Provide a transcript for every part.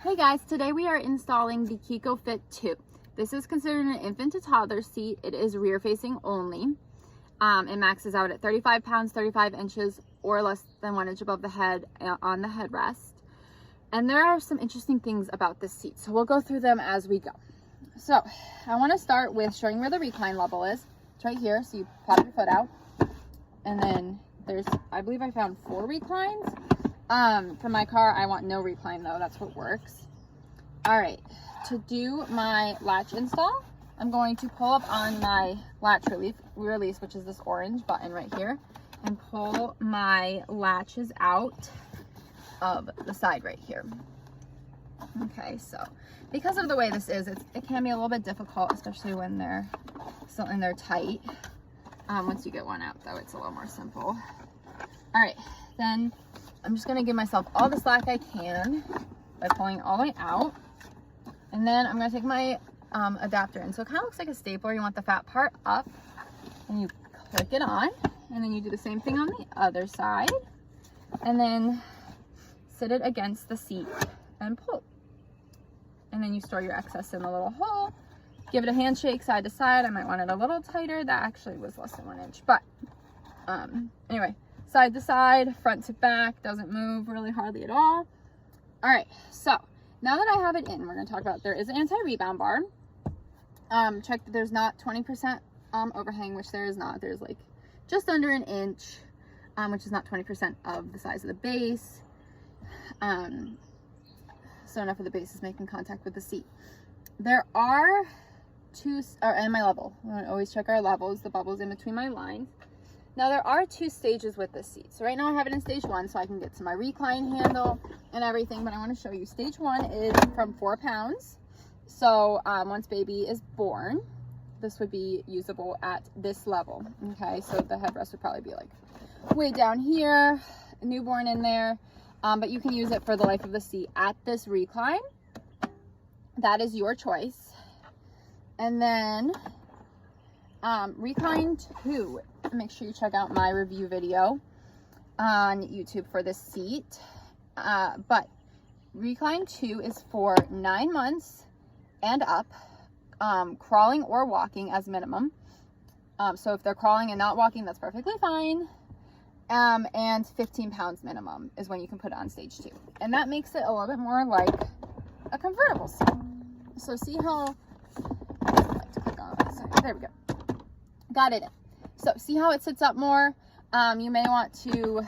Hey guys, today we are installing the Chicco Fit2. This is considered an infant to toddler seat. It is rear facing only. It maxes out at 35 pounds, 35 inches, or less than 1 inch above the head on the headrest. And there are some interesting things about this seat, so we'll go through them as we go. So I want to start with showing where the recline level is. It's right here, so you pop your foot out. And then there's, I believe I found 4 reclines. For my car, I want no recline though, that's what works. All right, to do my latch install, I'm going to pull up on my latch release, which is this orange button right here, and pull my latches out of the side right here. Okay, so because of the way this is, it can be a little bit difficult, especially when they're still in there tight. Once you get one out though, it's a little more simple. All right, then I'm just gonna give myself all the slack I can by pulling all the way out. And then I'm gonna take my adapter in. So it kind of looks like a stapler. You want the fat part up and you click it on. And then you do the same thing on the other side. And then sit it against the seat and pull. And then you store your excess in the little hole. Give it a handshake side to side. I might want it a little tighter. That actually was less than 1 inch. But anyway. Side to side, front to back, doesn't move really hardly at all. All right, so now that I have it in, we're gonna talk about, there is an anti-rebound bar. Check that there's not 20% overhang, which there is not. There's like just under 1 inch, which is not 20% of the size of the base. So enough of the base is making contact with the seat. There are and my level. We wanna always check our levels, the bubbles in between my lines. Now there are 2 stages with this seat. So right now I have it in stage 1 so I can get to my recline handle and everything, but I want to show you stage 1 is from 4 pounds. So once baby is born, this would be usable at this level. Okay, so the headrest would probably be like way down here, a newborn in there, but you can use it for the life of the seat at this recline. That is your choice. And then recline 2, make sure you check out my review video on YouTube for this seat. But recline 2 is for 9 months and up, crawling or walking as minimum. So if they're crawling and not walking, that's perfectly fine. And 15 pounds minimum is when you can put it on stage 2. And that makes it a little bit more like a convertible seat. So see how, there we go. Got it in. So see how it sits up more. You may want to,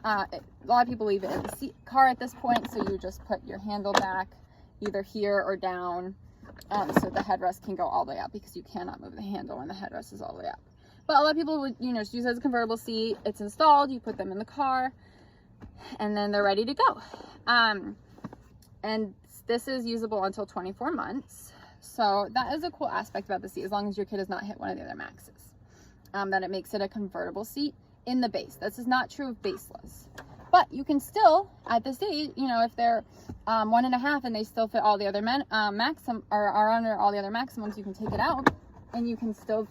a lot of people leave it in the car at this point, so you just put your handle back either here or down, so the headrest can go all the way up, because you cannot move the handle when the headrest is all the way up. But a lot of people would, just use it as a convertible seat. It's installed, you put them in the car, and then they're ready to go. And this is usable until 24 months. So that is a cool aspect about the seat, as long as your kid has not hit one of the other maxes. That it makes it a convertible seat in the base. This is not true of baseless. But you can still, at this age, if they're 1.5 and they still fit all the other maximum, or are under all the other maximums, you can take it out and you can still,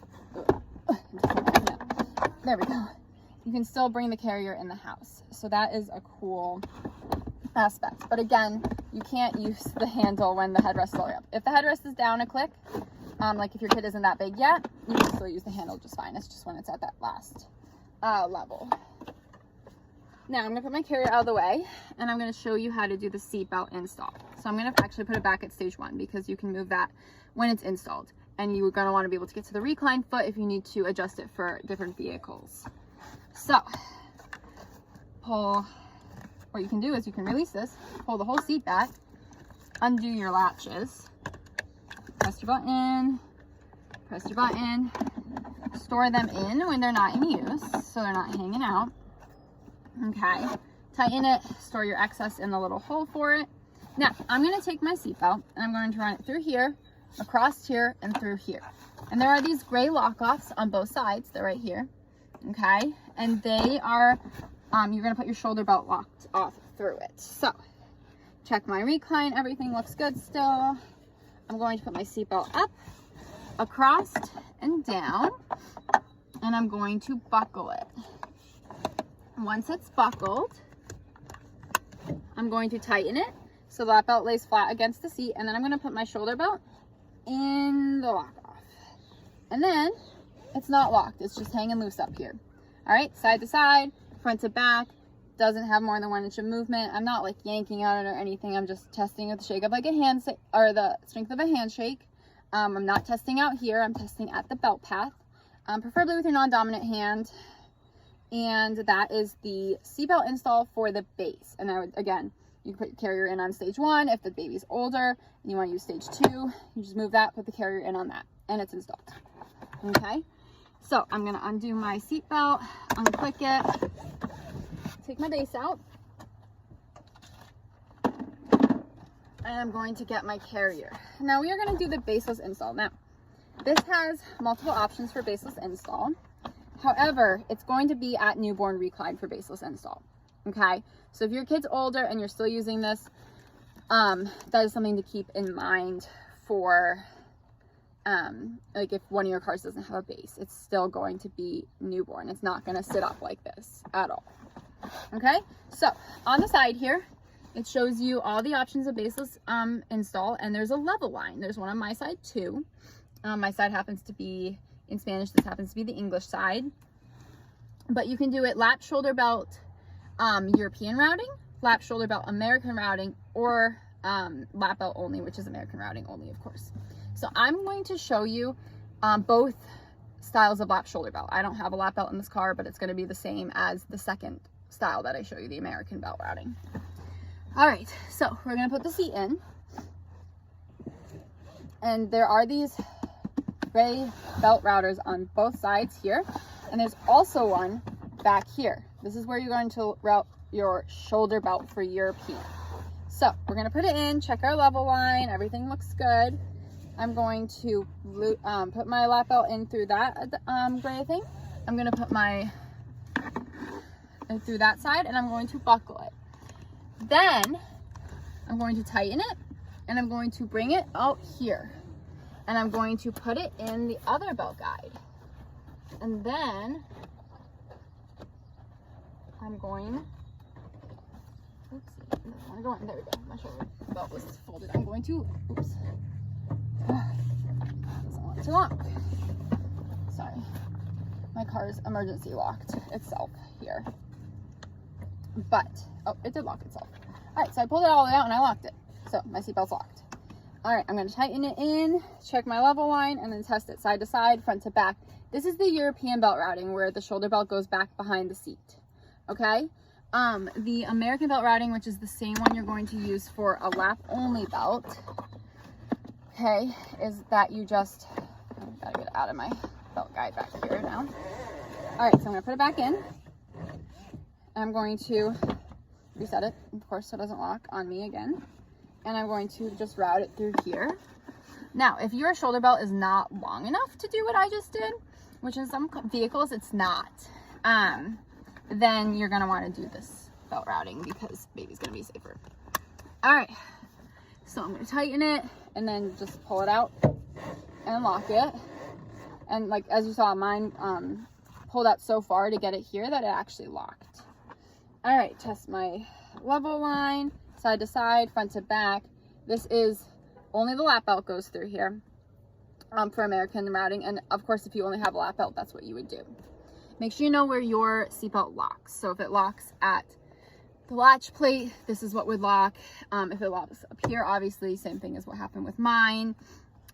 there we go. You can still bring the carrier in the house. So that is a cool aspect. But again, you can't use the handle when the headrest is all the way up. If the headrest is down a click, like if your kid isn't that big yet, you can still use the handle just fine. It's just when it's at that last level. Now I'm gonna put my carrier out of the way and I'm gonna show you how to do the seatbelt install. So I'm gonna actually put it back at stage 1, because you can move that when it's installed. And you're gonna wanna be able to get to the recline foot if you need to adjust it for different vehicles. So pull. What you can do is you can release this, pull the whole seat back, undo your latches, press your button, store them in when they're not in use, so they're not hanging out. Okay, tighten it, store your excess in the little hole for it. Now, I'm going to take my seatbelt and I'm going to run it through here, across here, and through here. And there are these gray lock-offs on both sides. They're right here. Okay, and they are, you're going to put your shoulder belt locked off through it. So, check my recline. Everything looks good still. I'm going to put my seatbelt up, across, and down, and I'm going to buckle it. Once it's buckled, I'm going to tighten it so the lap belt lays flat against the seat, and then I'm going to put my shoulder belt in the lock off. And then it's not locked, it's just hanging loose up here. All right, side to side, front to back, doesn't have more than 1 inch of movement. I'm not like yanking on it or anything. I'm just testing with the shake of like a handshake, or the strength of a handshake. I'm not testing out here, I'm testing at the belt path, preferably with your non-dominant hand. And that is the seatbelt install for the base. And I would, again, you can put your carrier in on stage 1. If the baby's older and you want to use stage 2, you just move that, put the carrier in on that, and it's installed. Okay, so I'm going to undo my seatbelt, unclick it, take my base out, and I'm going to get my carrier. Now we are going to do the baseless install. Now, this has multiple options for baseless install. However, it's going to be at newborn recline for baseless install. Okay, so if your kid's older and you're still using this, that is something to keep in mind for like if one of your cars doesn't have a base, it's still going to be newborn. It's not going to sit up like this at all. Okay, so on the side here, it shows you all the options of baseless install, and there's a level line. There's one on my side too. My side happens to be in Spanish, this happens to be the English side. But you can do it lap, shoulder belt, European routing, lap, shoulder belt, American routing, or lap belt only, which is American routing only, of course. So I'm going to show you both styles of lap, shoulder belt. I don't have a lap belt in this car, but it's going to be the same as the second style that I show you, the American belt routing. All right, so we're going to put the seat in. And there are these gray belt routers on both sides here, and there's also one back here. This is where you're going to route your shoulder belt for European. So we're going to put it in, check our level line, everything looks good. I'm going to put my lap belt in through that gray thing. I'm going to put my in through that side, and I'm going to buckle it. Then I'm going to tighten it, and I'm going to bring it out here. And I'm going to put it in the other belt guide. And then I'm going, there we go, my shoulder belt was folded. I'm going to, doesn't want too long. Sorry, my car's emergency locked itself here. But, oh, it did lock itself. All right, so I pulled it all the way out and I locked it. So my seatbelt's locked. All right, I'm going to tighten it in, check my level line, and then test it side to side, front to back. This is the European belt routing where the shoulder belt goes back behind the seat. Okay? The American belt routing, which is the same one you're going to use for a lap only belt, okay, is that you just, I've got to get out of my belt guide back here now. All right, so I'm going to put it back in. I'm going to reset it, of course, so it doesn't lock on me again. And I'm going to just route it through here. Now, if your shoulder belt is not long enough to do what I just did, which in some vehicles it's not, then you're gonna wanna do this belt routing because baby's gonna be safer. All right, so I'm gonna tighten it and then just pull it out and lock it. And like, as you saw, mine pulled out so far to get it here that it actually locked. All right, test my level line. Side to side, front to back. This is only the lap belt goes through here for American routing. And of course, if you only have a lap belt, that's what you would do. Make sure you know where your seatbelt locks. So if it locks at the latch plate, this is what would lock. If it locks up here, obviously, same thing as what happened with mine.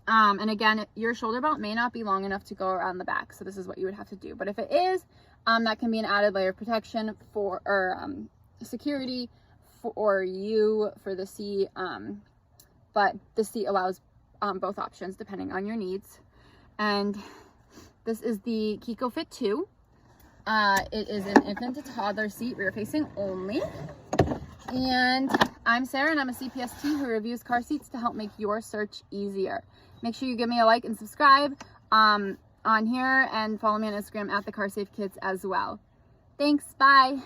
And again, your shoulder belt may not be long enough to go around the back. So this is what you would have to do. But if it is, that can be an added layer of protection for, or security for you for the seat, but the seat allows both options depending on your needs. And this is the Chicco Fit2. It is an infant to toddler seat, rear facing only. And I'm Sarah, and I'm a CPST who reviews car seats to help make your search easier. Make sure you give me a like and subscribe on here, and follow me on Instagram at the Car Safe Kids as well. Thanks, bye.